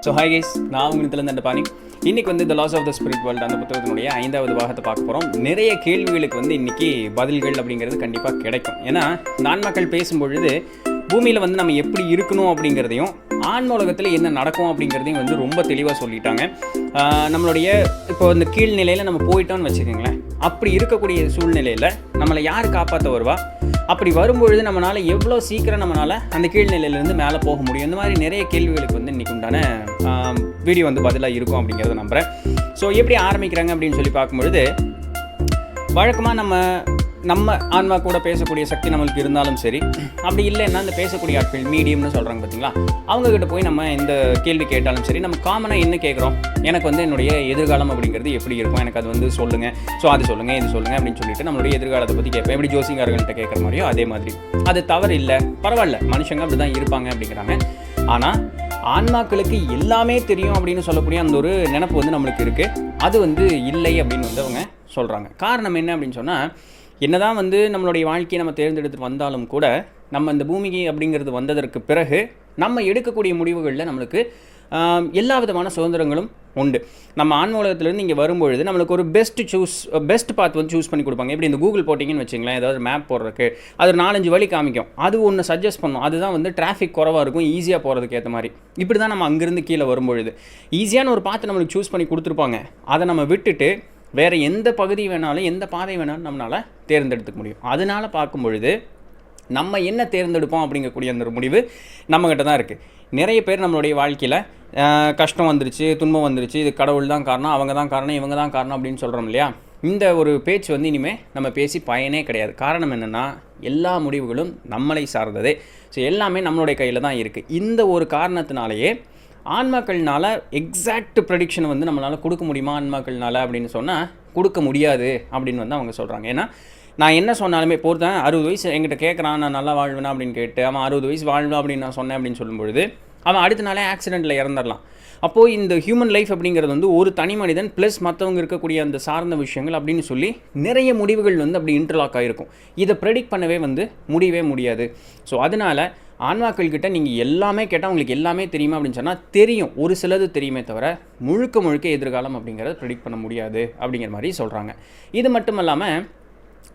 So hi guys, நான் உங்களிடத்துலேருந்து அந்த பாணி. இன்றைக்கி வந்து the loss of the spirit world அந்த புத்தகத்தினுடைய 5வது பாகத்தை பார்க்க போகிறோம். நிறைய கேள்விகளுக்கு வந்து இன்றைக்கி பதில்கள் அப்படிங்கிறது கண்டிப்பாக கிடைக்கும். ஏன்னா நான்மக்கள் பேசும்பொழுது பூமியில் வந்து நம்ம எப்படி இருக்கணும் அப்படிங்கிறதையும் ஆன்ம உலகத்தில் என்ன நடக்கும் அப்படிங்கிறதையும் வந்து ரொம்ப தெளிவாக சொல்லிட்டாங்க. நம்மளுடைய இப்போ இந்த கீழ்நிலையில் நம்ம போயிட்டோம்னு வச்சுக்கோங்களேன், அப்படி இருக்கக்கூடிய சூழ்நிலையில் நம்மளை யார் காப்பாற்ற வருவா, அப்படி வரும்பொழுது நம்மளால் எவ்வளோ சீக்கிரம் நம்மளால் அந்த கீழ்நிலையிலேருந்து மேலே போக முடியும், இந்த மாதிரி நிறைய கேள்விகளுக்கு வந்து இன்றைக்கு உண்டான வீடியோ வந்து பதிலாக இருக்கும் அப்படிங்கிறத நம்புகிறேன். ஸோ எப்படி ஆரம்பிக்கிறாங்க அப்படின்னு சொல்லி பார்க்கும்பொழுது, வழக்கமாக நம்ம ஆன்மா கூட பேசக்கூடிய சக்தி நம்மளுக்கு இருந்தாலும் சரி, அப்படி இல்லைன்னா இந்த பேசக்கூடிய ஆட்கள் மீடியம்னு சொல்கிறாங்க பார்த்தீங்களா, அவங்கக்கிட்ட போய் நம்ம இந்த கேள்வி கேட்டாலும் சரி, நம்ம காமனாக என்ன கேட்குறோம், எனக்கு வந்து என்னுடைய எதிர்காலம் அப்படிங்கிறது எப்படி இருக்கும், எனக்கு அது வந்து சொல்லுங்கள், ஸோ அது சொல்லுங்கள் இது சொல்லுங்கள் அப்படின்னு சொல்லிட்டு நம்மளுடைய எதிர்காலத்தை பற்றி கேட்பேன். எப்படி ஜோசிங்காரர்கள்ட்ட கேட்குற மாதிரியோ அதே மாதிரி. அது தவறு இல்லை, பரவாயில்ல, மனுஷங்க அப்படி தான் இருப்பாங்க அப்படிங்கிறாங்க. ஆனால் ஆன்மாக்களுக்கு எல்லாமே தெரியும் அப்படின்னு சொல்லக்கூடிய அந்த ஒரு நினப்பு வந்து நம்மளுக்கு இருக்குது. அது வந்து இல்லை அப்படின்னு வந்து அவங்க சொல்கிறாங்க. காரணம் என்ன அப்படின்னு சொன்னால், என்னதான் வந்து நம்மளுடைய வாழ்க்கையை நம்ம தேர்ந்தெடுத்து வந்தாலும் கூட, நம்ம இந்த பூமிக்கு அப்படிங்கிறது வந்ததற்கு பிறகு நம்ம எடுக்கக்கூடிய முடிவுகளில் நம்மளுக்கு எல்லா விதமான சுதந்திரங்களும் உண்டு. நம்ம ஆன்ம உலகத்துலேருந்து இங்கே வரும்பொழுது நம்மளுக்கு ஒரு பெஸ்ட் பாத் வந்து சூஸ் பண்ணி கொடுப்பாங்க. எப்படி இந்த கூகுள் போட்டிங்கன்னு வச்சிங்களேன், ஏதாவது மேப் போடுறதுக்கு அது ஒரு 4-5 வழி காமிக்கும். அது ஒன்று சஜஸ்ட் பண்ணும். அதுதான் வந்து டிராஃபிக் குறவாக இருக்கும், ஈஸியாக போகிறதுக்கு ஏற்ற மாதிரி. இப்படி தான் நம்ம அங்கேருந்து கீழே வரும்பொழுது ஈஸியான ஒரு பாத்து நம்மளுக்கு சூஸ் பண்ணி கொடுத்துருப்பாங்க. அதை நம்ம விட்டுட்டு வேறு எந்த பகுதி வேணாலும் எந்த பாதை வேணாலும் நம்மளால் தேர்ந்தெடுத்துக்க முடியும். அதனால் பார்க்கும் பொழுது நம்ம என்ன தேர்ந்தெடுப்போம் அப்படிங்கக்கூடிய அந்த ஒரு முடிவு நம்மக்கிட்ட தான் இருக்குது. நிறைய பேர் நம்மளுடைய வாழ்க்கையில் கஷ்டம் வந்துருச்சு, துன்பம் வந்துருச்சு, இது கடவுள் தான் காரணம், அவங்க தான் காரணம், இவங்க தான் காரணம் அப்படின்னு சொல்கிறோம் இல்லையா. இந்த ஒரு பேச்சு வந்து இனிமேல் நம்ம பேசி பயனே கிடையாது. காரணம் என்னென்னா, எல்லா முடிவுகளும் நம்மளை சார்ந்ததே. ஸோ எல்லாமே நம்மளுடைய கையில் தான் இருக்குது. இந்த ஒரு காரணத்தினாலேயே ஆன்மாக்கள்னால எக்ஸாக்ட் ப்ரெடிக்ஷனை வந்து நம்மளால் கொடுக்க முடியுமா ஆன்மாக்கள்னால அப்படின்னு சொன்னால் கொடுக்க முடியாது அப்படின்னு வந்து அவங்க சொல்கிறாங்க. ஏன்னா நான் என்ன சொன்னாலுமே பொறுத்தேன், 60 வயசு என்கிட்ட கேட்குறான் நான் நல்லா வாழ்வேனா அப்படின்னு கேட்டு, அவன் 60 வயசு வாழ்வேன் அப்படின்னு நான் சொன்னேன் அப்படின்னு சொல்லும்பொழுது அவன் அடுத்த நாளே ஆக்சிடெண்ட்டில் இறந்துடலாம். அப்போது இந்த ஹியூமன் லைஃப் அப்படிங்கிறது வந்து ஒரு தனி மனிதன் ப்ளஸ் மற்றவங்க இருக்கக்கூடிய அந்த சார்ந்த விஷயங்கள் அப்படின்னு சொல்லி நிறைய முடிவுகள் வந்து அப்படி இன்டர்லாக் ஆகிருக்கும். இதை ப்ரெடிக்ட் பண்ணவே வந்து முடியவே முடியாது. ஸோ அதனால் ஆன்மாக்கள்கிட்ட நீங்கள் எல்லாமே கேட்டால் உங்களுக்கு எல்லாமே தெரியுமா அப்படின்னு சொன்னால் தெரியும், ஒரு சிலது தெரியுமே தவிர முழுக்க எதிர்காலம் அப்படிங்கிறத ப்ரெடிக்ட் பண்ண முடியாது அப்படிங்கிற மாதிரி சொல்கிறாங்க. இது மட்டும் இல்லாமல்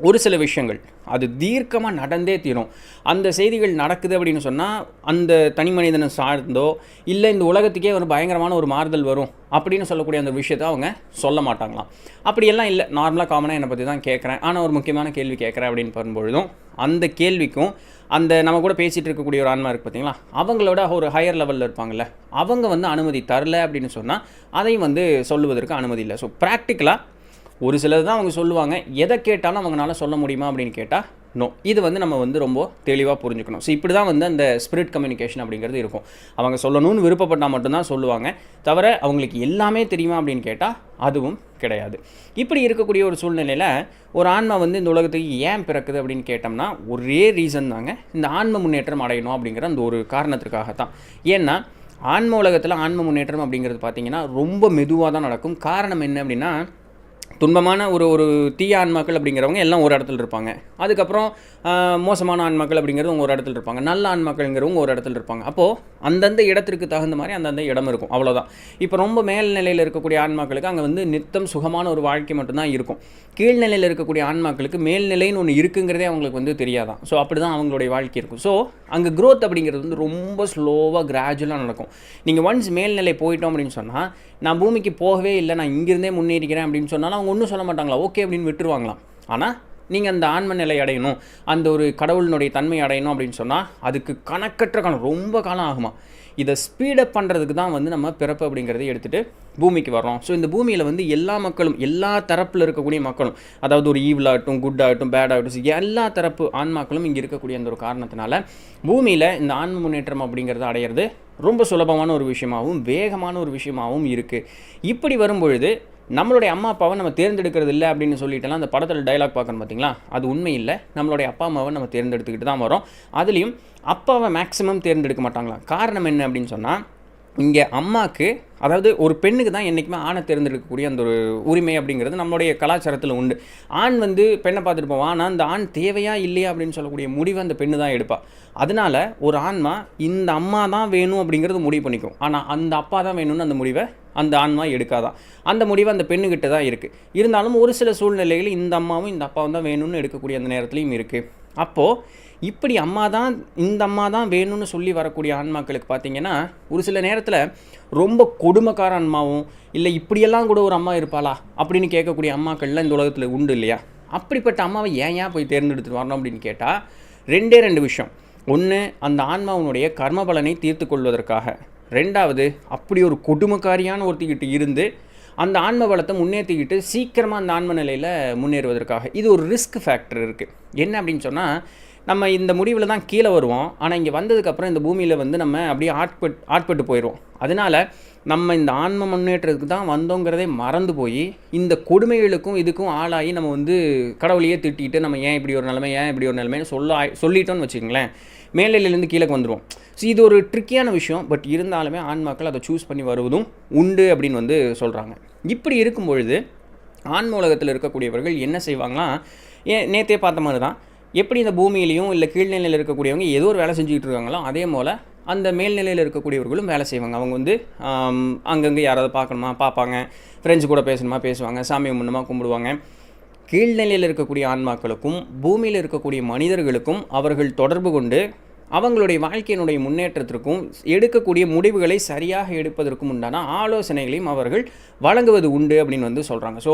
ஒரு சில விஷயங்கள் அது தீர்க்கமாக நடந்தே தீரும். அந்த செய்திகள் நடக்குது அப்படின்னு சொன்னால் அந்த தனி மனிதனை சார்ந்தோ இல்லை இந்த உலகத்துக்கே ஒரு பயங்கரமான ஒரு மாறுதல் வரும் அப்படின்னு சொல்லக்கூடிய அந்த விஷயத்தை அவங்க சொல்ல மாட்டாங்களாம். அப்படியெல்லாம் இல்லை, நார்மலாக காமனாக என்னை பற்றி தான் கேட்குறேன், ஆனால் ஒரு முக்கியமான கேள்வி கேட்குறேன் அப்படின்னு வரும்பொழுதும் அந்த கேள்விக்கும் அந்த நம்ம கூட பேசிகிட்டு இருக்கக்கூடிய ஒரு ஆன்மா இருக்குது பார்த்தீங்களா, அவங்களோட ஒரு ஹையர் லெவலில் இருப்பாங்கள்ல, அவங்க வந்து அனுமதி தரல அப்படின்னு சொன்னால் அதையும் வந்து சொல்லுவதற்கு அனுமதி இல்லை. ஸோ ப்ராக்டிக்கலாக ஒரு சிலர் தான் அவங்க சொல்லுவாங்க, எதை கேட்டாலும் அவங்களால சொல்ல முடியுமா அப்படின்னு கேட்டால் நோ. இது வந்து நம்ம வந்து ரொம்ப தெளிவாக புரிஞ்சுக்கணும். ஸோ இப்படி தான் வந்து அந்த ஸ்பிரிட் கம்யூனிகேஷன் அப்படிங்கிறது இருக்கும். அவங்க சொல்லணும்னு விருப்பப்பட்டால் மட்டும்தான் சொல்லுவாங்க, தவிர அவங்களுக்கு எல்லாமே தெரியுமா அப்படின்னு கேட்டால் அதுவும் கிடையாது. இப்படி இருக்கக்கூடிய ஒரு சூழ்நிலையில் ஒரு ஆன்மா வந்து இந்த உலகத்துக்கு ஏன் பிறக்குது அப்படின்னு கேட்டோம்னா ஒரே ரீசன் தாங்க, இந்த ஆன்ம முன்னேற்றம் அடையணும் அப்படிங்கிற அந்த ஒரு காரணத்திற்காகத்தான். ஏன்னா ஆன்ம உலகத்தில் ஆன்ம முன்னேற்றம் அப்படிங்கிறது பார்த்திங்கன்னா ரொம்ப மெதுவாக தான் நடக்கும். காரணம் என்ன அப்படின்னா, துன்பமான ஒரு தீய ஆன்மாக்கள் அப்படிங்கிறவங்க எல்லாம் ஒரு இடத்துல இருப்பாங்க. அதுக்கப்புறம் மோசமான ஆன்மாக்கள் அப்படிங்கிறவங்க ஒரு இடத்துல இருப்பாங்க. நல்ல ஆன்மாக்கள்ங்கிறவங்க ஒரு இடத்துல இருப்பாங்க. அப்போது அந்தந்த இடத்திற்கு தகுந்த மாதிரி அந்தந்த இடம் இருக்கும், அவ்வளோதான். இப்போ ரொம்ப மேல்நிலையில் இருக்கக்கூடிய ஆன்மாக்களுக்கு அங்கே வந்து நித்தம் சுகமான ஒரு வாழ்க்கை மட்டும்தான் இருக்கும். கீழ்நிலையில் இருக்கக்கூடிய ஆன்மாக்களுக்கு மேல்நிலைன்னு ஒன்று இருக்குங்கிறதே அவங்களுக்கு வந்து தெரியாதான். ஸோ அப்படி தான் அவங்களுடைய வாழ்க்கை இருக்கும். ஸோ அங்கே க்ரோத் அப்படிங்கிறது வந்து ரொம்ப ஸ்லோவாக கிராஜுவலாக நடக்கும். நீங்கள் ஒன்ஸ் மேல்நிலை போயிட்டோம் அப்படின்னு சொன்னால், நான் பூமிக்கு போகவே இல்லை, நான் இங்கிருந்தே முன்னேறிக்கிறேன் அப்படின்னு சொன்னாலும் அவங்க ஒன்றும் சொல்ல மாட்டாங்களா, ஓகே அப்படின்னு விட்டுருவாங்களாம். ஆனால் நீங்கள் அந்த ஆன்ம நிலை அடையணும், அந்த ஒரு கடவுளினுடைய தன்மை அடையணும் அப்படின்னு சொன்னால் அதுக்கு கணக்கற்ற காலம், ரொம்ப காலம் ஆகுமா. இதை ஸ்பீடப் பண்ணுறதுக்கு தான் வந்து நம்ம பிறப்பு அப்படிங்கிறத எடுத்துகிட்டு பூமிக்கு வர்றோம். ஸோ இந்த பூமியில் வந்து எல்லா மக்களும், எல்லா தரப்பில் இருக்கக்கூடிய மக்களும், அதாவது ஒரு ஈவில் ஆகட்டும், குட் ஆகட்டும், பேட் ஆகட்டும், எல்லா தரப்பு ஆன்மாக்களும் இங்கே இருக்கக்கூடிய அந்த ஒரு காரணத்தினால பூமியில் இந்த ஆன்ம முன்னேற்றம் அப்படிங்கிறத அடையிறது ரொம்ப சுலபமான ஒரு விஷயமாகவும் வேகமான ஒரு விஷயமாகவும் இருக்குது. இப்படி வரும்பொழுது நம்மளுடைய அம்மா அப்பாவை நம்ம தேர்ந்தெடுக்கிறது இல்லை அப்படின்னு சொல்லிட்டுலாம் அந்த படத்தில் டைலாக் பார்க்கணும் பார்த்தீங்களா, அது உண்மை இல்லை. நம்மளுடைய அப்பா அம்மாவை நம்ம தேர்ந்தெடுத்துக்கிட்டு தான் வரோம். அதுலேயும் அப்பாவை மேக்ஸிமம் தேர்ந்தெடுக்க மாட்டாங்களாம். காரணம் என்ன அப்படின்னு சொன்னால், இங்கே அம்மாவுக்கு, அதாவது ஒரு பெண்ணுக்கு தான் என்றைக்குமே ஆணை தேர்ந்தெடுக்கக்கூடிய அந்த ஒரு உரிமை அப்படிங்கிறது நம்மளுடைய கலாச்சாரத்தில் உண்டு. ஆண் வந்து பெண்ணை பார்த்துட்டு போவான். ஆனால் அந்த ஆண் தேவையா இல்லையா அப்படின்னு சொல்லக்கூடிய முடிவை அந்த பெண்ணு தான் எடுப்பாள். அதனால ஒரு ஆன்மா இந்த அம்மா தான் வேணும் அப்படிங்கிறது முடிவு பண்ணிக்கும். ஆனால் அந்த அப்பா தான் வேணும்னு அந்த முடிவை அந்த ஆன்மா எடுக்காதான். அந்த முடிவு அந்த பெண்ணுக்கிட்ட தான் இருக்குது. இருந்தாலும் ஒரு சில சூழ்நிலைகள் இந்த அம்மாவும் இந்த அப்பாவும் தான் வேணும்னு எடுக்கக்கூடிய அந்த நேரத்துலையும் இருக்குது. அப்போது இப்படி இந்த அம்மா தான் வேணும்னு சொல்லி வரக்கூடிய ஆன்மாக்களுக்கு பார்த்தீங்கன்னா, ஒரு சில நேரத்தில் ரொம்ப கொடுமைக்கார அம்மாவும், இல்லை இப்படியெல்லாம் கூட ஒரு அம்மா இருப்பாளா அப்படின்னு கேட்கக்கூடிய அம்மாக்கள்லாம் இந்த உலகத்தில் உண்டு இல்லையா? அப்படிப்பட்ட அம்மாவை ஏன் போய் தேர்ந்தெடுத்துட்டு வரணும் அப்படின்னு கேட்டால், ரெண்டு விஷயம். ஒன்று, அந்த ஆன்மாவுடைய கர்ம பலனை தீர்த்து கொள்வதற்காக. ரெண்டாவது, அப்படி ஒரு கொடுமைக்காரியான ஒருத்திக்கிட்டு இருந்து அந்த ஆன்ம பலத்தை முன்னேற்றிக்கிட்டு சீக்கிரமாக அந்த ஆன்ம நிலையில் முன்னேறுவதற்காக. இது ஒரு ரிஸ்க் ஃபேக்டர் இருக்குது. என்ன அப்படின்னு சொன்னால், நம்ம இந்த முடிவில் தான் கீழே வருவோம். ஆனால் இங்கே வந்ததுக்கப்புறம் இந்த பூமியில் வந்து நம்ம அப்படியே ஆட்பட்டு போயிடுவோம். அதனால் நம்ம இந்த ஆன்ம முன்னேற்றத்துக்கு தான் வந்தோங்கிறதே மறந்து போய் இந்த கொடுமைகளுக்கும் இதுக்கும் ஆளாகி நம்ம வந்து கடவுளையே திட்டிட்டு நம்ம ஏன் இப்படி ஒரு நிலைமைன்னு சொல்லிட்டோன்னு வச்சுக்கோங்களேன், மேல்நிலையிலேருந்து கீழே வந்துடுவோம். ஸோ இது ஒரு ட்ரிக்கியான விஷயம். பட் இருந்தாலுமே ஆன்மாக்கள் அதை சூஸ் பண்ணி வருவதும் உண்டு அப்படின்னு வந்து சொல்கிறாங்க. இப்படி இருக்கும் பொழுது ஆன்ம உலகத்தில் இருக்கக்கூடியவர்கள் என்ன செய்வாங்கன்னா, நேற்றே பார்த்த மாதிரி தான், எப்படி இந்த பூமியிலையும் இல்லை கீழ்நிலையில் இருக்கக்கூடியவங்க ஏதோ ஒரு வேலை செஞ்சுக்கிட்டு இருக்காங்களோ அதே போல் அந்த மேல்நிலையில் இருக்கக்கூடியவர்களும் வேலை செய்வாங்க. அவங்க வந்து அங்கங்கே யாராவது பார்ப்பாங்க, ஃப்ரெண்ட்ஸ் கூட பேசுவாங்க, சாமி கும்பிடுவாங்க. கீழ்நிலையில் இருக்கக்கூடிய ஆன்மாக்களுக்கும் பூமியில் இருக்கக்கூடிய மனிதர்களுக்கும் அவர்கள் தொடர்பு கொண்டு அவங்களுடைய வாழ்க்கையினுடைய முன்னேற்றத்திற்கும் எடுக்கக்கூடிய முடிவுகளை சரியாக எடுப்பதற்கும் உண்டான ஆலோசனைகளையும் அவர்கள் வழங்குவது உண்டு அப்படின்னு வந்து சொல்கிறாங்க. ஸோ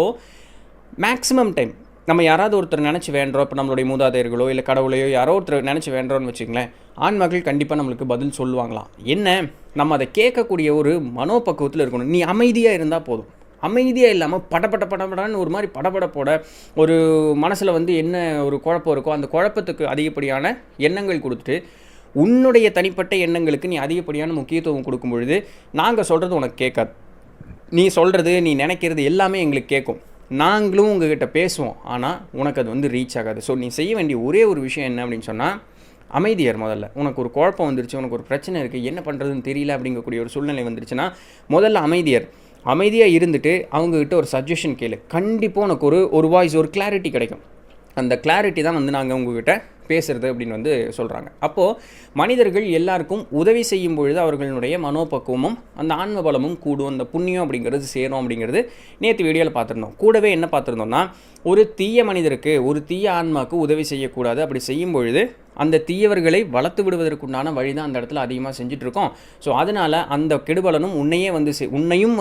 மேக்ஸிமம் டைம் நம்ம யாராவது ஒருத்தர் நினச்சி வேண்டுறோம், இப்போ நம்மளுடைய மூதாதையர்களோ இல்லை கடவுளையோ யாரோ ஒருத்தர் நினச்சி வேண்டுறோன்னு வச்சுங்களேன், ஆன்மாக்கள் கண்டிப்பாக நம்மளுக்கு பதில் சொல்லுவாங்களாம். என்ன, நம்ம அதை கேட்கக்கூடிய ஒரு மனோபக்குவத்தில் இருக்கணும். நீ அமைதியாக இருந்தால் போதும். அமைதியாக இல்லாமல் படப்படன்னு ஒரு மாதிரி படப்படப்போட ஒரு மனசில் வந்து என்ன ஒரு குழப்பம் இருக்கோ அந்த குழப்பத்துக்கு அதிகப்படியான எண்ணங்கள் கொடுத்துட்டு உன்னுடைய தனிப்பட்ட எண்ணங்களுக்கு நீ அதிகப்படியான முக்கியத்துவம் கொடுக்கும் பொழுது நாங்கள் சொல்கிறது உனக்கு கேட்காது. நீ சொல்கிறது, நீ நினைக்கிறது எல்லாமே எங்களுக்கு கேட்கும். நாங்களும் உங்ககிட்ட பேசுவோம், ஆனால் உனக்கு அது வந்து ரீச் ஆகாது. ஸோ நீ செய்ய வேண்டிய ஒரே ஒரு விஷயம் என்ன அப்படின்னு சொன்னால், அமைதியார். முதல்ல உனக்கு ஒரு குழப்பம் வந்துருச்சு, உனக்கு ஒரு பிரச்சனை இருக்குது, என்ன பண்ணுறதுன்னு தெரியல அப்படிங்கக்கூடிய ஒரு சூழ்நிலை வந்துருச்சுன்னா முதல்ல அமைதியாக இருந்துட்டு அவங்கக்கிட்ட ஒரு சஜஷன் கேளு. கண்டிப்பாக உனக்கு ஒரு வாய்ஸ், ஒரு கிளாரிட்டி கிடைக்கும். அந்த கிளாரிட்டி தான் வந்து நாங்கள் உங்ககிட்ட பேசுகிறது அப்படின்னு வந்து சொல்கிறாங்க. அப்போது மனிதர்கள் எல்லாருக்கும் உதவி செய்யும் பொழுது அவர்களுடைய மனோபக்குவமும் அந்த ஆன்ம பலமும் கூடும், அந்த புண்ணியம் அப்படிங்கிறது சேரும் அப்படிங்கிறது நேற்று வீடியோவில் பார்த்துருந்தோம். கூடவே என்ன பார்த்துருந்தோம்னா, ஒரு தீய மனிதருக்கு, ஒரு தீய ஆன்மாவுக்கு உதவி செய்யக்கூடாது. அப்படி செய்யும் பொழுது அந்த தீயவர்களை வளர்த்து விடுவதற்குண்டான வழி தான் அந்த இடத்துல அதிகமாக செஞ்சுட்ருக்கோம். ஸோ அதனால் அந்த கெடுபலனும் உன்னையும்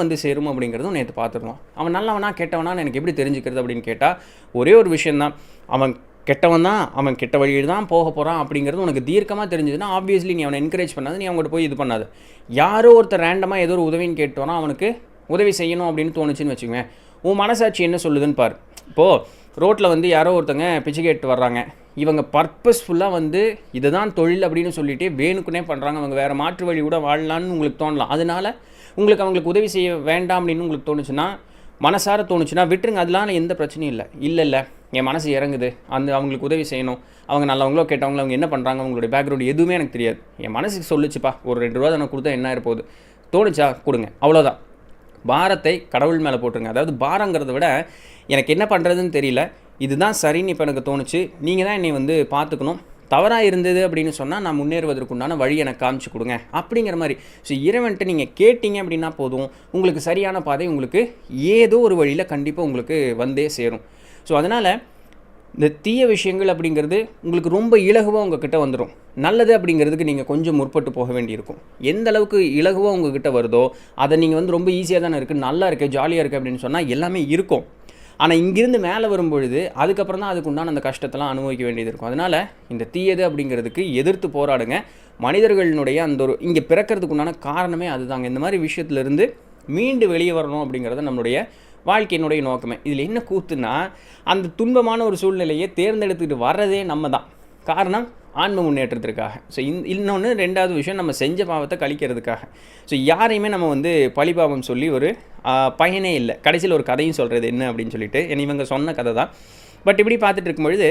வந்து சேரும் அப்படிங்கிறதும் நேற்று பார்த்துருந்தோம். அவன் நல்லவனா கெட்டவனான்னு எனக்கு எப்படி தெரிஞ்சுக்கிறது அப்படின்னு கேட்டால், ஒரே ஒரு விஷயந்தான், அவன் கெட்டவன் தான், அவன் கெட்ட வழியில் தான் போக போகிறான் அப்படிங்கிறது உனக்கு தீர்க்கமாக தெரிஞ்சதுன்னா ஆப்வியஸ்லி நீ அவனை என்கரேஜ் பண்ணாது, நீ அவங்ககிட்ட போய் இது பண்ணாது. யாரோ ஒருத்தர் ரேண்டமாக ஏதோ ஒரு உதவின்னு கேட்டோன்னா அவனுக்கு உதவி செய்யணும் அப்படின்னு தோணுச்சுன்னு வச்சுக்கோங்க, உன் மனசாட்சி என்ன சொல்லுதுன்னு பாரு. இப்போது ரோட்டில் வந்து யாரோ ஒருத்தங்க பிச்சை கேட்டு வர்றாங்க, இவங்க பர்பஸ்ஃபுல்லாக வந்து இதுதான் தொழில் அப்படின்னு சொல்லிட்டு வேணுக்குனே பண்ணுறாங்க, அவங்க வேறு மாற்று வழி கூட வாழலான்னு உங்களுக்கு தோணலாம். அதனால் அவங்களுக்கு உதவி செய்ய வேண்டாம் அப்படின்னு உங்களுக்கு தோணுச்சுன்னா, மனசார தோணுச்சுன்னா விட்டுருங்க, அதெல்லாம் எந்த பிரச்சனையும் இல்லை, என் மனசு இறங்குது, அவங்களுக்கு உதவி செய்யணும், அவங்க நல்லவங்களோ கேட்டவங்களோ அவங்க என்ன பண்ணுறாங்க, அவங்களுடைய பேக்ரவுண்ட் எதுவுமே எனக்கு தெரியாது, என் மனசுக்கு சொல்லிச்சுப்பா, ஒரு 2 ரூபா தானே கொடுத்தா என்ன இருப்போகுது, தோணுச்சா கொடுங்க, அவ்வளோதான். பாரத்தை கடவுள் மேலே போட்டுருங்க. அதாவது பாரங்கிறத விட எனக்கு என்ன பண்ணுறதுன்னு தெரியல, இதுதான் சரின்னு இப்போ எனக்கு தோணுச்சு, நீங்கள் தான் என்னை வந்து பார்த்துக்கணும், தவறாக இருந்தது அப்படின்னு சொன்னால் நான் முன்னேறுவதற்குண்டான வழி எனக்கு காமிச்சு கொடுங்க அப்படிங்கிற மாதிரி. ஸோ இறைவன்ட்டு நீங்கள் கேட்டிங்க அப்படின்னா போதும், உங்களுக்கு சரியான பாதை உங்களுக்கு ஏதோ ஒரு வழியில் கண்டிப்பாக உங்களுக்கு வந்தே சேரும். ஸோ அதனால் இந்த தீய விஷயங்கள் அப்படிங்கிறது உங்களுக்கு ரொம்ப இலகுவாக உங்ககிட்ட வந்துடும். நல்லது அப்படிங்கிறதுக்கு நீங்கள் கொஞ்சம் முற்பட்டு போக வேண்டியிருக்கும். எந்த அளவுக்கு இலகுவாக உங்ககிட்ட வருதோ அதை நீங்கள் வந்து ரொம்ப ஈஸியாக தானே இருக்குது, நல்லா இருக்குது, ஜாலியாக இருக்குது அப்படின்னு சொன்னால் எல்லாமே இருக்கும். ஆனால் இங்கிருந்து மேலே வரும்பொழுது அதுக்கப்புறம் தான் அதுக்கு உண்டான அந்த கஷ்டத்தெல்லாம் அனுபவிக்க வேண்டியது இருக்கும். அதனால் இந்த தீயது அப்படிங்கிறதுக்கு எதிர்த்து போராடுங்க. மனிதர்களினுடைய அந்த ஒரு இங்கே பிறக்கிறதுக்கு உண்டான காரணமே அதுதாங்க. இந்த மாதிரி விஷயத்துலேருந்து மீண்டு வெளியே வரணும் அப்படிங்கிறத நம்மளுடைய வாழ்க்கையினுடைய நோக்கமே. இதில் என்ன கூத்துன்னா, அந்த துன்பமான ஒரு சூழ்நிலையை தேர்ந்தெடுத்துக்கிட்டு வர்றதே நம்ம தான். காரணம் ஆன்ம முன்னேற்றத்திற்காக. ஸோ இன்னொன்று 2வது விஷயம், நம்ம செஞ்ச பாவத்தை கழிக்கிறதுக்காக. ஸோ யாரையுமே நம்ம வந்து பழிபாவம் சொல்லி ஒரு பயனே இல்லை. கடைசியில் ஒரு கதையும் சொல்கிறது என்ன அப்படின்னு சொல்லிட்டு இவங்க சொன்ன கதை தான். பட் இப்படி பார்த்துட்டு இருக்கும்பொழுது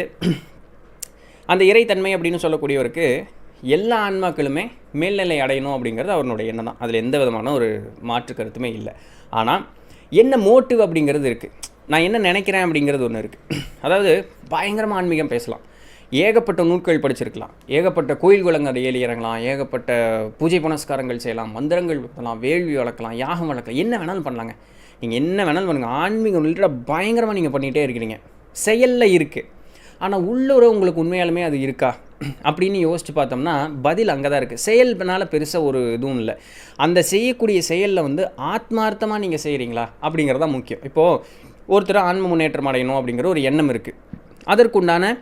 அந்த இறைத்தன்மை அப்படின்னு சொல்லக்கூடியவருக்கு எல்லா ஆன்மாக்களுமே மேல்நிலை அடையணும் அப்படிங்கிறது அவருடைய எண்ணம் தான். அதில் எந்த விதமான ஒரு மாற்று கருத்துமே இல்லை. ஆனால் என்ன மோட்டிவ் அப்படிங்கிறது இருக்குது, நான் என்ன நினைக்கிறேன் அப்படிங்கிறது ஒன்று இருக்குது. அதாவது பயங்கரமாக ஆன்மீகம் பேசலாம், ஏகப்பட்ட நூல்கள் படிச்சிருக்கலாம், ஏகப்பட்ட கோயில் குளங்களை ஏறி இறங்கலாம், ஏகப்பட்ட பூஜை புனஸ்காரங்கள் செய்யலாம், மந்திரங்கள் வைக்கலாம், வேள்வி வளர்க்கலாம், யாகம் வளர்க்கலாம், என்ன வேணாலும் பண்ணலாங்க. நீங்கள் என்ன வேணாலும் பண்ணுங்கள். ஆன்மீகம் ரிலேட்டடாக பயங்கரமாக நீங்கள் பண்ணிகிட்டே இருக்கிறீங்க, செயலில் இருக்குது. ஆனால் உள்ளூர உங்களுக்கு உண்மையாலுமே அது இருக்கா அப்படின்னு யோசித்து பார்த்தோம்னா பதில் அங்கே தான் இருக்குது. செயல்னால பெருசாக ஒரு இதுவும் இல்லை. அந்த செய்யக்கூடிய செயலில் வந்து ஆத்மார்த்தமாக நீங்கள் செய்கிறீங்களா அப்படிங்கிறது தான் முக்கியம். இப்போது ஒருத்தர் ஆன்ம முன்னேற்றம் அடையணும் அப்படிங்கிற ஒரு எண்ணம் இருக்குது, அதற்குண்டான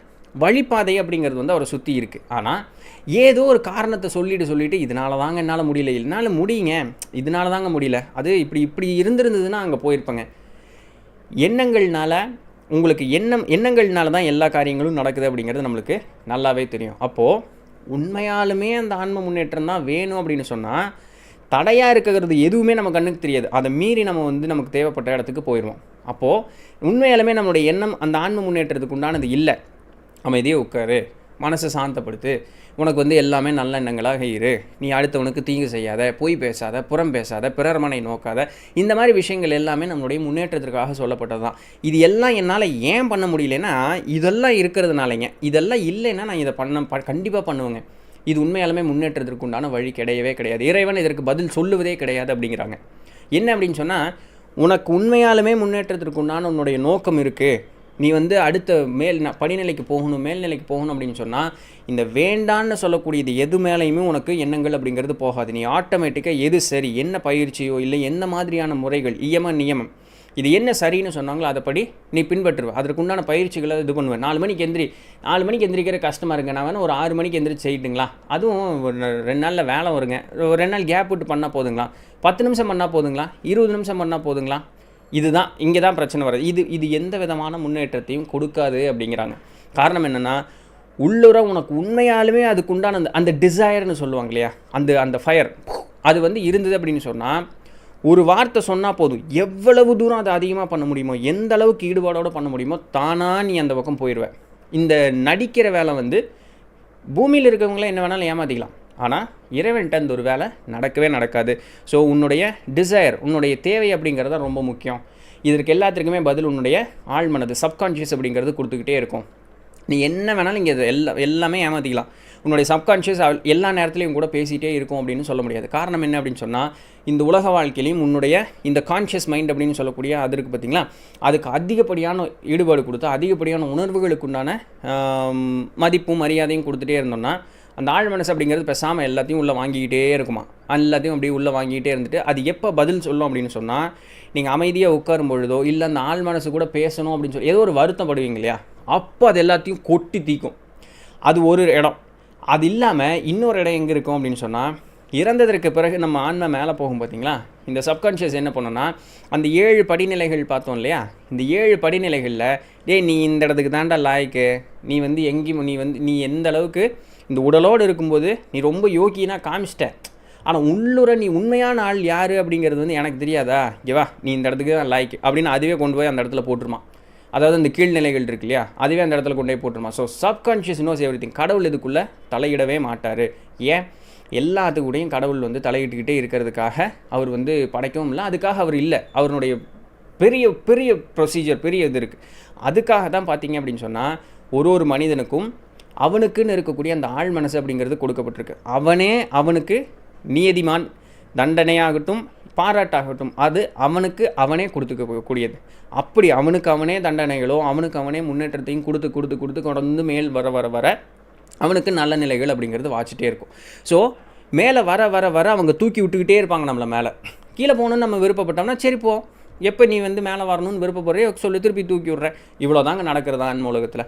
வழிபாதை அப்படிங்கிறது வந்து அவரை சுற்றி இருக்குது. ஆனால் ஏதோ ஒரு காரணத்தை சொல்லிட்டு இதனால தாங்க என்னால் முடியல, என்னால் முடியுங்க, இதனால தாங்க முடியல, அது இப்படி இருந்திருந்ததுன்னா அங்கே போயிருப்பேங்க. எண்ணங்கள்னால உங்களுக்கு எண்ணங்கள்னால தான் எல்லா காரியங்களும் நடக்குது அப்படிங்கிறது நம்மளுக்கு நல்லாவே தெரியும். அப்போது உண்மையாலுமே அந்த ஆன்ம முன்னேற்றம் தான் வேணும் அப்படின்னு சொன்னால் தடையாக இருக்கிறது எதுவுமே நம்ம கண்ணுக்கு தெரியாது, அதை மீறி நம்ம வந்து நமக்கு தேவைப்பட்ட இடத்துக்கு போயிடுவோம். அப்போது உண்மையாலுமே நம்மளுடைய எண்ணம் அந்த ஆன்ம முன்னேற்றத்துக்கு உண்டானது இல்லை. அமைதியாக உட்காரு, மனசை சாந்தப்படுத்து, உனக்கு வந்து எல்லாமே நல்ல எண்ணங்களாக இரு, நீ அடுத்தவனுக்கு தீங்கு செய்யாத, பொய் பேசாத, புறம் பேசாத, பிறர் மனை நோக்காத, இந்த மாதிரி விஷயங்கள் எல்லாமே நம்மளுடைய முன்னேற்றத்திற்காக சொல்லப்பட்டது தான். இது எல்லாம் என்னால் ஏன் பண்ண முடியலன்னா இதெல்லாம் இருக்கிறதுனாலங்க. இதெல்லாம் இல்லைன்னா நான் இதை கண்டிப்பாக பண்ணுவேங்க. இது உண்மையாலுமே முன்னேற்றத்திற்கு உண்டான வழி கிடையவே கிடையாது. இறைவன் இதற்கு பதில் சொல்லுவதே கிடையாது அப்படிங்கிறாங்க. என்ன அப்படின்னு சொன்னால், உனக்கு உண்மையாலுமே முன்னேற்றத்திற்கு உண்டான உன்னுடைய நோக்கம் இருக்குது, நீ வந்து அடுத்த படிநிலைக்கு போகணும், மேல்நிலைக்கு போகணும் அப்படின்னு சொன்னால் இந்த வேண்டான்னு சொல்லக்கூடியது எது மேலேயுமே உனக்கு எண்ணங்கள் அப்படிங்கிறது போகாது. நீ ஆட்டோமேட்டிக்காக எது சரி, என்ன பயிற்சியோ இல்லை என்ன மாதிரியான முறைகள், நியமம் இது என்ன சரின்னு சொன்னாங்களோ அதைப்படி நீ பின்பற்றுவேன். அதற்குண்டான பயிற்சிகளை இது பண்ணுவேன். 4 மணிக்கு எந்திரிக்கிற கஷ்டமாக இருங்க, நான் வேணால் ஒரு 6 மணிக்கு எந்திரிச்சு செய்யிட்டுங்களா, அதுவும் ஒரு 2 நாளில் வேலை வருங்க, ஒரு 2 நாள் கேப் விட்டு பண்ணால் போதுங்களா, 10 நிமிஷம் பண்ணால் போதுங்களா, 20 நிமிஷம் பண்ணால் போதுங்களா, இதுதான் இங்கே தான் பிரச்சனை வருது. இது எந்த விதமான முன்னேற்றத்தையும் கொடுக்காது அப்படிங்கிறாங்க. காரணம் என்னென்னா, உள்ளுர உனக்கு உண்மையாலுமே அதுக்குண்டான அந்த டிசையர்னு சொல்லுவாங்க இல்லையா, அந்த ஃபயர் அது வந்து இருந்தது அப்படின்னு சொன்னால் ஒரு வார்த்தை சொன்னால் போதும், எவ்வளவு தூரம் அதை அதிகமாக பண்ண முடியுமோ, எந்த அளவுக்கு ஈடுபாடோடு பண்ண முடியுமோ தானாக நீ அந்த பக்கம் போயிடுவேன். இந்த நடிக்கிற வேலை வந்து பூமியில் இருக்கவங்கள என்ன வேணாலும் ஏமாற்றிக்கலாம், ஆனால் இறைவன்கிட்ட அந்த ஒரு வேலை நடக்கவே நடக்காது. ஸோ உன்னுடைய டிசையர், உன்னுடைய தேவை அப்படிங்கிறது தான் ரொம்ப முக்கியம். இதற்கு எல்லாத்துக்குமே பதில் உன்னுடைய ஆழ்மனது, சப்கான்ஷியஸ் அப்படிங்கிறது கொடுத்துக்கிட்டே இருக்கும். நீ என்ன வேணாலும் இங்கே எல்லாமே ஏமாற்றிக்கலாம். உன்னுடைய சப்கான்ஷியஸ் எல்லா நேரத்துலையும் கூட பேசிகிட்டே இருக்கும் அப்படின்னு சொல்ல முடியாது. காரணம் என்ன அப்படின்னு சொன்னால், இந்த உலக வாழ்க்கையிலையும் உன்னுடைய இந்த கான்ஷியஸ் மைண்ட் அப்படின்னு சொல்லக்கூடிய அது இருக்குது பார்த்திங்களா, அதுக்கு அதிகப்படியான ஈடுபாடு கொடுத்து அதிகப்படியான உணர்வுகளுக்கு உண்டான மதிப்பும் மரியாதையும் கொடுத்துட்டே இருந்தோம்னா அந்த ஆழ் மனசு அப்படிங்கிறது பேசாமல் எல்லாத்தையும் உள்ளே வாங்கிக்கிட்டே இருக்குமா. எல்லாத்தையும் அப்படியே உள்ளே வாங்கிக்கிட்டே இருந்துட்டு அது எப்போ பதில் சொல்லும் அப்படின்னு சொன்னால், நீங்கள் அமைதியாக உட்காரும் பொழுதோ இல்லை அந்த ஆழ் மனசு கூட பேசணும் அப்படின்னு சொல்லி ஏதோ ஒரு வருத்தப்படுவீங்க இல்லையா, அப்போ அது எல்லாத்தையும் கொட்டி தீக்கும். அது ஒரு இடம். அது இல்லாமல் இன்னொரு இடம் எங்கே இருக்கும் அப்படின்னு சொன்னால், இறந்ததற்கு பிறகு நம்ம ஆன்மை மேலே போகும் பார்த்திங்களா, இந்த சப்கான்ஷியஸ் என்ன பண்ணோன்னா அந்த 7 படிநிலைகள் பார்த்தோம் இல்லையா, இந்த 7 படிநிலைகளில் நீ இந்த இடத்துக்கு தாண்டா லாய்க்கு, நீ வந்து எங்கேயும் நீ எந்த அளவுக்கு இந்த உடலோடு இருக்கும்போது நீ ரொம்ப யோகினா காமிச்சிட்ட, ஆனால் உள்ளுர நீ உண்மையான ஆள் யார் அப்படிங்கிறது வந்து எனக்கு தெரியாதா, இவா நீ இந்த இடத்துக்கு தான் லாய்க்கு அப்படின்னு அதுவே கொண்டு போய் அந்த இடத்துல போட்டுருமா. அதாவது இந்த கீழ்நிலைகள் இருக்கு இல்லையா, அதுவே அந்த இடத்துல கொண்டு போய் போட்டுருமா. So subconscious knows everything. கடவுள் இதுக்குள்ளே தலையிடவே மாட்டார். ஏன், எல்லாத்துக்கூடையும் கடவுள் வந்து தலையிட்டுக்கிட்டே இருக்கிறதுக்காக அவர் வந்து படைக்கவும் இல்லை, அதுக்காக அவர் இல்லை. அவருடைய பெரிய பெரிய ப்ரொசீஜர், பெரிய இது இருக்குது. அதுக்காக தான் பார்த்தீங்க அப்படின்னு சொன்னால் ஒரு மனிதனுக்கும் அவனுக்குன்னு இருக்கக்கூடிய அந்த ஆழ் மனசு அப்படிங்கிறது கொடுக்கப்பட்டிருக்கு. அவனுக்கு நியதிமான், தண்டனையாகட்டும் பாராட்டாகட்டும், அது அவனே கொடுத்துக்கக்கூடியது. அப்படி அவனே தண்டனைகளோ அவனே முன்னேற்றத்தையும் கொடுத்து தொடர்ந்து மேல் வர அவனுக்கு நல்ல நிலைகள் அப்படிங்கிறது வாச்சிட்டே இருக்கும். ஸோ மேலே வர அவங்க தூக்கி விட்டுக்கிட்டே இருப்பாங்க நம்மளை. மேலே கீழே போகணுன்னு நம்ம விருப்பப்பட்டோம்னா சரி போ, எப்போ நீ வந்து மேலே வரணும்னு விருப்பப்படுறே சொல்லி திருப்பி தூக்கி விட்றேன். இவ்வளோ தாங்க நடக்கிறதா உலகத்தில்.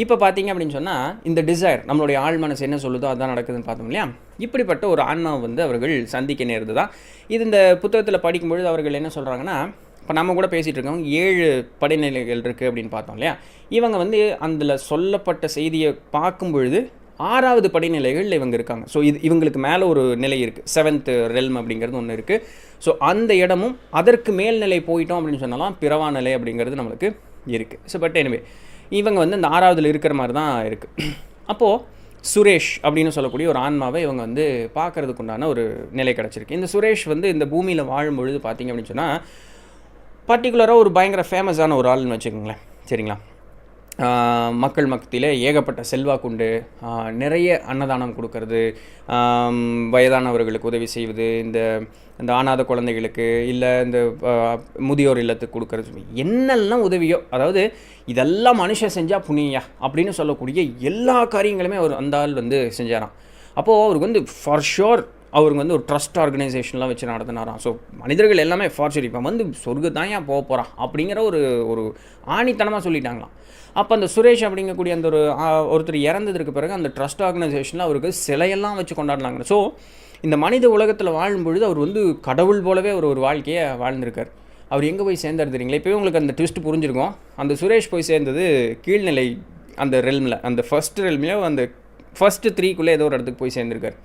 இப்போ பார்த்தீங்க அப்படின்னு சொன்னால் இந்த டிசைர் நம்மளுடைய ஆழ் மனசு என்ன சொல்லுதோ அதுதான் நடக்குதுன்னு பார்த்தோம் இல்லையா. இப்படிப்பட்ட ஒரு ஆன்மாவை வந்து அவர்கள் சந்திக்க நேர்ந்து தான் இது. இந்த புத்தகத்தில் படிக்கும்பொழுது அவர்கள் என்ன சொல்கிறாங்கன்னா, இப்போ நம்ம கூட பேசிகிட்டு இருக்கவங்க 7 படிநிலைகள் இருக்குது அப்படின்னு பார்த்தோம் இல்லையா. இவங்க வந்து அதில் சொல்லப்பட்ட செய்தியை பார்க்கும் பொழுது 6வது படிநிலைகள் இவங்க இருக்காங்க. ஸோ இவங்களுக்கு மேலே ஒரு நிலை இருக்குது, 7th ரெல்ம் அப்படிங்கிறது ஒன்று இருக்குது. ஸோ அந்த இடமும் அதற்கு மேல்நிலை போயிட்டோம் அப்படின்னு சொன்னாலும் பிறவா நிலை அப்படிங்கிறது நம்மளுக்கு இருக்குது. ஸோ பட் எனிவே இவங்க வந்து இந்த 6வதுல இருக்கிற மாதிரி தான் இருக்குது. அப்போது சுரேஷ் அப்படின்னு சொல்லக்கூடிய ஒரு ஆன்மாவை இவங்க வந்து பார்க்கறதுக்கு உண்டான ஒரு நிலை கிடச்சிருக்கு. இந்த சுரேஷ் வந்து இந்த பூமியில் வாழும் பொழுது பார்த்திங்க அப்படின்னு சொன்னால் பர்டிகுலராக ஒரு பயங்கர ஃபேமஸான ஒரு ஆள்னு வச்சுக்கோங்களேன், சரிங்களா. மக்கள் மத்தியில் ஏகப்பட்ட செல்வாக்குண்டு, நிறைய அன்னதானம் கொடுக்கறது, வயதானவர்களுக்கு உதவி செய்வது, இந்த அனாதை குழந்தைகளுக்கு இல்லை இந்த முதியோர் இல்லத்துக்கு கொடுக்கறது, என்னெல்லாம் உதவியோ, அதாவது இதெல்லாம் மனுஷன் செஞ்சால் புண்ணியா அப்படின்னு சொல்லக்கூடிய எல்லா காரியங்களுமே அவர் அந்த ஆள் வந்து செஞ்சாராம். அப்போது அவருக்கு வந்து ஃபார் ஷோர் அவருக்கு வந்து ஒரு ட்ரஸ்ட் ஆர்கனைசேஷன்லாம் வச்சு நடத்தினாராம். ஸோ மனிதர்கள் எல்லாமே ஃபார் ஷோர் இப்போ வந்து சொர்க்கத்தான் ஏன் போக போகிறான் அப்படிங்கிற ஒரு ஆணித்தனமாக சொல்லிட்டாங்களாம். அப்போ அந்த சுரேஷ் அப்படிங்கக்கூடிய அந்த ஒருத்தர் இறந்ததுக்கு பிறகு அந்த ட்ரஸ்ட் ஆர்கனைசேஷனில் அவருக்கு சிலையெல்லாம் வச்சு கொண்டாடினாங்க. ஸோ இந்த மனித உலகத்தில் வாழும்பொழுது அவர் வந்து கடவுள் போலவே ஒரு வாழ்க்கையை வாழ்ந்திருக்கார். அவர் எங்கே போய் சேர்ந்தார் தெரியுங்களா? இப்போவே உங்களுக்கு அந்த ட்விஸ்ட் புரிஞ்சிருக்கும். அந்த சுரேஷ் போய் சேர்ந்தது கீழ்நிலை அந்த ரெல்மில், அந்த ஃபஸ்ட் ரெல்மில் அந்த ஃபஸ்ட்டு 3க்குள்ளே ஏதோ ஒரு இடத்துக்கு போய் சேர்ந்துருக்கார்.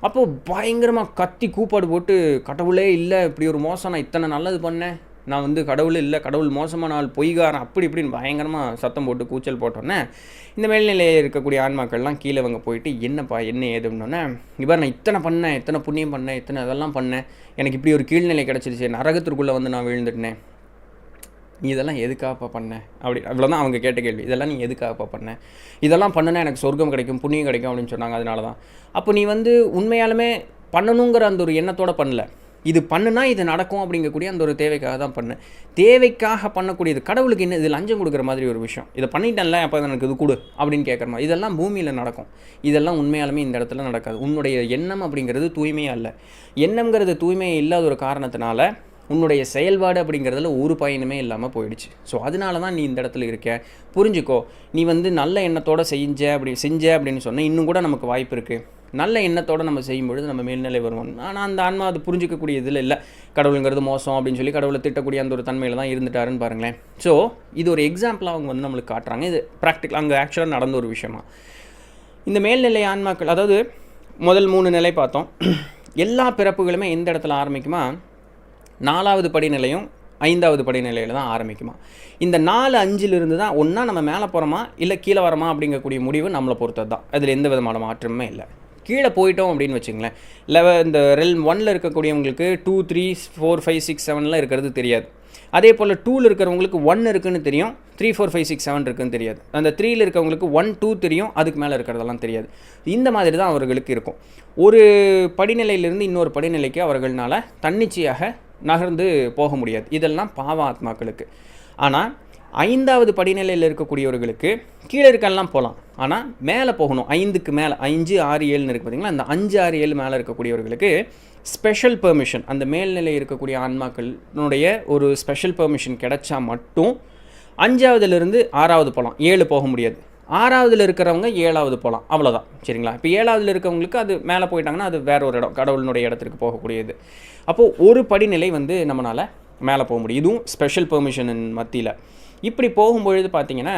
அப்போது பயங்கரமாக கத்தி கூப்பாடு போட்டு, கடவுளே இல்லை, இப்படி ஒரு மோசம், நான் இத்தனை நல்லது பண்ணேன், நான் வந்து கடவுள் இல்லை, கடவுள் மோசமான ஆள், பொய்காரன், அப்படி இப்படின்னு பயங்கரமாக சத்தம் போட்டு கூச்சல் போட்டோன்னே இந்த மேல்நிலையில் இருக்கக்கூடிய ஆன்மாக்கள்லாம் கீழே அவங்க போயிட்டு என்னப்பா என்ன ஏதுன்னொன்னே, இவர் நான் இத்தனை பண்ணேன், இத்தனை புண்ணியம் பண்ணேன், இத்தனை அதெல்லாம் பண்ணேன், எனக்கு இப்படி ஒரு கீழ்நிலை கிடச்சிருச்சு, நரகத்திற்குள்ளே வந்து நான் விழுந்துட்டேன், நீ இதெல்லாம் எதுக்காகப்பா பண்ணேன் அப்படி அவ்வளோதான் அவங்க கேட்ட கேள்வி. இதெல்லாம் நீ எதுக்காகப்பா பண்ணேன், இதெல்லாம் பண்ணுனா எனக்கு சொர்க்கம் கிடைக்கும், புண்ணியம் கிடைக்கும் அப்படின்னு சொன்னாங்க. அதனால தான். அப்போ நீ வந்து உண்மையாலுமே பண்ணணுங்கிற அந்த ஒரு எண்ணத்தோடு பண்ணல, இது பண்ணுனா இது நடக்கும் அப்படிங்கக்கூடிய அந்த ஒரு தேவைக்காக தான் பண்ணு. தேவைக்காக பண்ணக்கூடியது கடவுளுக்கு என்ன, இது லஞ்சம் கொடுக்குற மாதிரி ஒரு விஷயம், இதை பண்ணிட்டேன்ல அப்போ எனக்கு இது கொடு அப்படின்னு கேட்குற மாதிரி, இதெல்லாம் பூமியில் நடக்கும். இதெல்லாம் உண்மையாலுமே இந்த இடத்துல நடக்காது. உன்னுடைய எண்ணம் அப்படிங்கிறது தூய்மையாக இல்லை. எண்ணம்ங்கிறது தூய்மையாக இல்லாத ஒரு காரணத்தினால உன்னுடைய செயல்பாடு அப்படிங்கிறதுல ஒரு பயனுமே இல்லாமல் போயிடுச்சு. ஸோ அதனால தான் நீ இந்த இடத்துல இருக்க. புரிஞ்சுக்கோ, நீ வந்து நல்ல எண்ணத்தோடு செஞ்ச அப்படின்னு சொன்னால் இன்னும் கூட நமக்கு வாய்ப்பு இருக்குது. நல்ல எண்ணத்தோடு நம்ம செய்யும்பொழுது நம்ம மேல்நிலை வருவோம். ஆனால் அந்த ஆன்மா அது புரிஞ்சிக்கக்கூடிய இதில் இல்லை. கடவுளுங்கிறது மோசம் அப்படின்னு சொல்லி கடவுளை திட்டக்கூடிய அந்த ஒரு தன்மையில் தான் இருந்துட்டாருன்னு பாருங்களேன். ஸோ இது ஒரு எக்ஸாம்பிளாக அவங்க வந்து நம்மளுக்கு காட்டுறாங்க. இது ப்ராக்டிக்கல் அங்கே ஆக்சுவலாக நடந்த ஒரு விஷயமா. இந்த மேல்நிலை ஆன்மாக்கள், அதாவது முதல் 3 நிலை பார்த்தோம். எல்லா பிறப்புகளுமே எந்த இடத்துல ஆரம்பிக்குமா, 4வது படிநிலையும் 5வது படிநிலையில் தான் ஆரம்பிக்குமா. இந்த 4, 5லிருந்து தான் ஒன்றா நம்ம மேலே போகிறோமா இல்லை கீழே வரமா அப்படிங்கக்கூடிய முடிவு நம்மளை பொறுத்தது தான். அதில் எந்த விதமான மாற்றமே இல்லை. கீழே போயிட்டோம் அப்படின்னு வச்சுங்களேன், இந்த ரெல்ம் 1ல் இருக்கக்கூடியவங்களுக்கு 2, 3, 4, 5, 6, 7லாம் இருக்கிறது தெரியாது. அதே போல் 2ல் இருக்கிறவங்களுக்கு 1 இருக்குதுன்னு தெரியும், 3, 4, 5, 6, 7 இருக்குதுன்னு தெரியாது. அந்த 3ல் இருக்கவங்களுக்கு 1, 2 தெரியும், அதுக்கு மேலே இருக்கிறதெல்லாம் தெரியாது. இந்த மாதிரி தான் அவர்களுக்கு இருக்கும். ஒரு படிநிலையிலிருந்து இன்னொரு படிநிலைக்கு அவர்களால் தன்னிச்சையாக நகர்ந்து போக முடியாது. இதெல்லாம் பாவ ஆத்மாக்களுக்கு. ஆனால் 5வது படிநிலையில் இருக்கக்கூடியவர்களுக்கு கீழே இருக்கலாம் போகலாம், ஆனால் மேலே போகணும். 5க்கு மேலே 5, 6, 7ன்னு இருக்குது பார்த்திங்களா. அந்த 5, 6, 7 மேலே இருக்கக்கூடியவர்களுக்கு ஸ்பெஷல் பெர்மிஷன், அந்த மேல்நிலை இருக்கக்கூடிய ஆன்மாக்களுடைய ஒரு ஸ்பெஷல் பெர்மிஷன் கிடைச்சா மட்டும் 5வதுலேருந்து 6வது போகலாம். 7 போக முடியாது. 6வதுல இருக்கிறவங்க 7வது போகலாம், அவ்வளோதான். சரிங்களா. இப்போ 7வதுல இருக்கவங்களுக்கு அது மேலே போயிட்டாங்கன்னா அது வேற ஒரு இடம், கடவுளினுடைய இடத்துக்கு போகக்கூடியது. அப்போது ஒரு படிநிலை வந்து நம்மளால் மேலே போக முடியும். இதுவும் ஸ்பெஷல் பெர்மிஷன் மத்தியில். இப்படி போகும்பொழுது பார்த்திங்கன்னா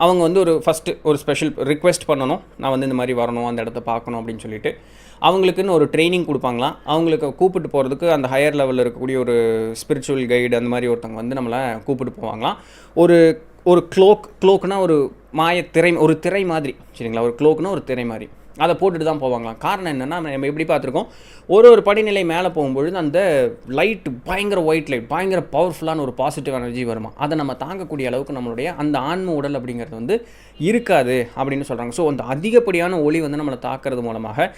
அவங்க வந்து ஃபஸ்ட்டு ஒரு ஸ்பெஷல் ரிக்வெஸ்ட் பண்ணணும், நான் வந்து இந்த மாதிரி வரணும், அந்த இடத்த பார்க்கணும் அப்படின்னு சொல்லிட்டு அவங்களுக்குன்னு ஒரு ட்ரைனிங் கொடுப்பாங்களாம். அவங்களுக்கு கூப்பிட்டு போகிறதுக்கு அந்த ஹையர் லெவலில் இருக்கக்கூடிய ஒரு ஸ்பிரிச்சுவல் கைடு அந்த மாதிரி ஒருத்தவங்க வந்து நம்மளை கூப்பிட்டு போவாங்களாம். ஒரு க்ளோக்குனா ஒரு திரை, ஒரு திரை மாதிரி, சரிங்களா. ஒரு க்ளோக்குனா ஒரு திரை மாதிரி, அதை போட்டுட்டு தான் போவாங்களாம். காரணம் என்னென்னா, நம்ம எப்படி பார்த்துருக்கோம், ஒரு படிநிலை மேலே போகும்பொழுது அந்த லைட் பயங்கர ஒயிட் லைட், பயங்கர பவர்ஃபுல்லான ஒரு பாசிட்டிவ் எனர்ஜி வருமா. அதை நம்ம தாங்கக்கூடிய அளவுக்கு நம்மளுடைய அந்த ஆன்ம உடல் அப்படிங்கிறது வந்து இருக்காது அப்படின்னு சொல்கிறாங்க. ஸோ அந்த அதிகப்படியான ஒளி வந்து நம்மளை தாக்குறது மூலமாக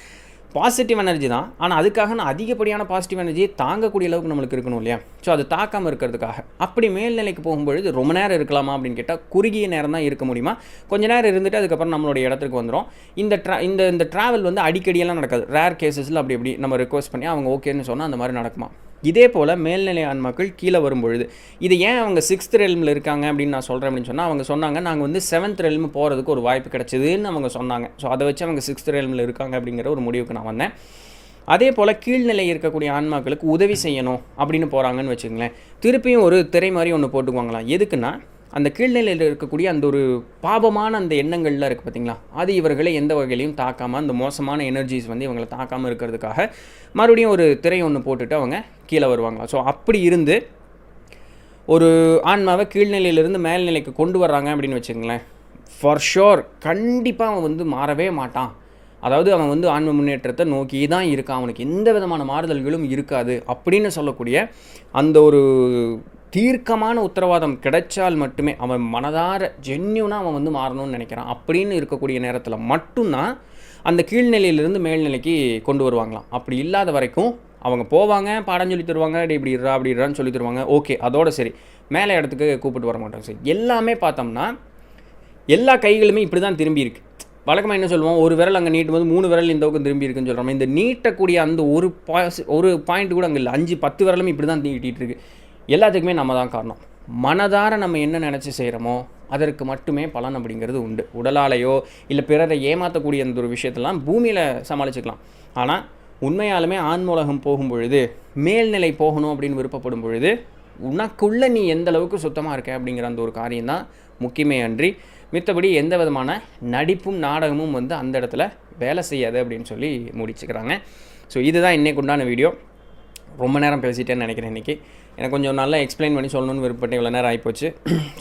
பாசிட்டிவ் எனர்ஜி தான், ஆனால் அதுக்காக நான் அதிகப்படியான பாசிட்டிவ் எனர்ஜியை தாங்கக்கூடிய அளவுக்கு நம்மளுக்கு இருக்கணும் இல்லையா. ஸோ அது தாக்காமல் இருக்கிறதுக்காக. அப்படி மேல்நிலைக்கு போகும்பொழுது ரொம்ப நேரம் இருக்கலாமா அப்படின்னு கேட்டால் குறுகிய நேரம் தான் இருக்க முடியுமா. கொஞ்சம் நேரம் இருந்துட்டு அதுக்கப்புறம் நம்மளுடைய இடத்துக்கு வந்துடும். இந்த ட்ராவல் வந்து அடிக்கடியெல்லாம் நடக்காது. ரேர் கேசஸில் அப்படி நம்ம ரெக்வஸ்ட் பண்ணி அவங்க ஓகேன்னு சொன்னால் அந்த மாதிரி நடக்குமா. இதே போல் மேல்நிலை ஆன்மாக்கள் கீழே வரும்பொழுது இது ஏன் அவங்க 6th ரெல்மில் இருக்காங்க அப்படின்னு நான் சொல்கிறேன் அப்படின்னு சொன்னால், அவங்க சொன்னாங்க நாங்கள் வந்து 7th ரெல்மு போகிறதுக்கு ஒரு வாய்ப்பு கிடச்சிதுன்னு அவங்க சொன்னாங்க. ஸோ அதை வச்சு அவங்க 6th ரெல்மில் இருக்காங்க அப்படிங்கிற ஒரு முடிவுக்கு நான் வந்தேன். அதே போல் கீழ்நிலை இருக்கக்கூடிய ஆன்மாக்களுக்கு உதவி செய்யணும் அப்படின்னு போகிறாங்கன்னு வச்சுங்களேன், திருப்பியும் ஒரு திரை மாதிரி ஒன்று போட்டுக்குவாங்களாம். எதுக்குன்னா, அந்த கீழ்நிலையில் இருக்கக்கூடிய அந்த ஒரு பாபமான அந்த எண்ணங்கள்லாம் இருக்குது பார்த்திங்களா, அது இவர்களை எந்த வகையிலையும் தாக்காமல், அந்த மோசமான எனர்ஜிஸ் வந்து இவங்களை தாக்காமல் இருக்கிறதுக்காக மறுபடியும் ஒரு திரை ஒன்று போட்டுட்டு அவங்க கீழே வருவாங்களா. ஸோ அப்படி இருந்து ஒரு ஆன்மாவை கீழ்நிலையிலிருந்து மேல்நிலைக்கு கொண்டு வர்றாங்க அப்படின்னு வச்சுங்களேன். ஃபார் ஷோர் கண்டிப்பாக அவன் வந்து மாறவே மாட்டான். அதாவது அவன் வந்து ஆன்ம முன்னேற்றத்தை நோக்கி தான் இருக்கான், அவனுக்கு எந்த விதமான மாறுதல்களும் இருக்காது அப்படின்னு சொல்லக்கூடிய அந்த ஒரு தீர்க்கமான உத்தரவாதம் கிடைச்சால் மட்டுமே அவன் மனதார ஜென்யூனாக அவன் வந்து மாறணும்னு நினைக்கிறான் அப்படின்னு இருக்கக்கூடிய நேரத்தில் மட்டும்தான் அந்த கீழ்நிலையிலிருந்து மேல்நிலைக்கு கொண்டு வருவாங்களாம். அப்படி இல்லாத வரைக்கும் அவங்க போவாங்க, பாடம் சொல்லி தருவாங்க, இப்படி இருறா அப்படி இருறான்னு சொல்லி தருவாங்க, ஓகே அதோட சரி, மேலே இடத்துக்கு கூப்பிட்டு வர மாட்டாங்க. சரி, எல்லாமே பார்த்தோம்னா எல்லா கைகளுமே இப்படி தான் திரும்பி இருக்குது. வழக்கமாக என்ன சொல்லுவோம், ஒரு விரல் அங்கே நீட்டும் போது 3 விரல் இந்த பக்கம் திரும்பி இருக்குன்னு சொல்கிறோம். இந்த நீட்டக்கூடிய அந்த ஒரு பாயிண்ட் கூட அங்கே இல்லை, 5-10 விரலுமே இப்படி தான் நீட்டிகிட்டு இருக்குது. எல்லாத்துக்குமே நம்ம தான் காரணம். மனதார நம்ம என்ன நினச்சி செய்கிறோமோ அதற்கு மட்டுமே பலன் அப்படிங்கிறது உண்டு. உடலாலேயோ இல்லை பிறரை ஏமாற்றக்கூடிய அந்த ஒரு விஷயத்தெல்லாம் பூமியில் சமாளிச்சுக்கலாம். ஆனால் உண்மையாலுமே ஆன்மூலகம் போகும் பொழுது, மேல்நிலை போகணும் அப்படின்னு விருப்பப்படும் பொழுது, உனக்குள்ளே நீ எந்த அளவுக்கு சுத்தமாக இருக்க அப்படிங்கிற அந்த ஒரு காரியம்தான் முக்கியமே அன்றி மித்தபடி எந்த விதமான நடிப்பும் நாடகமும் வந்து அந்த இடத்துல வேலை செய்யாது அப்படின்னு சொல்லி முடிச்சுக்கிறாங்க. ஸோ இதுதான் இன்றைக்கு உண்டான வீடியோ. ரொம்ப நேரம் பேசிட்டேன்னு நினைக்கிறேன். இன்றைக்கி எனக்கு கொஞ்சம் நல்லா எக்ஸ்பிளைன் பண்ணி சொல்லணும்னு விருப்பப்பட்டு இவ்வளோ நேரம் ஆகிப்போச்சு.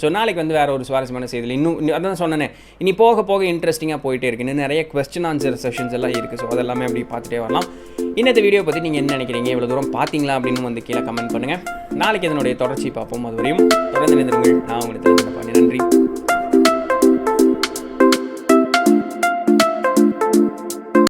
ஸோ நாளைக்கு வந்து வேறு ஒரு சுவாரஸ்யமான செய்தியில் இன்னும் அதான் சொன்னேனே, இனி போக போக இன்ட்ரெஸ்டிங்காக போயிட்டே இருக்குது. இன்னும் நிறைய கொஸ்டின் ஆன்சர் செஷன்ஸ் எல்லாம் இருக்குது. ஸோ அதெல்லாமே அப்படி பார்த்துட்டே வரலாம். இந்த வீடியோ பற்றி நீங்கள் என்ன நினைக்கிறீங்க, இவ்வளோ தூரம் பார்த்தீங்களா அப்படின்னு வந்து கீழே கமெண்ட் பண்ணுங்கள். நாளைக்கு இதனுடைய தொடர்ச்சி பார்ப்போம். அதுவரையும் தொடர்ந்து நிறுங்கள். நான் உங்களுக்கு நன்றி.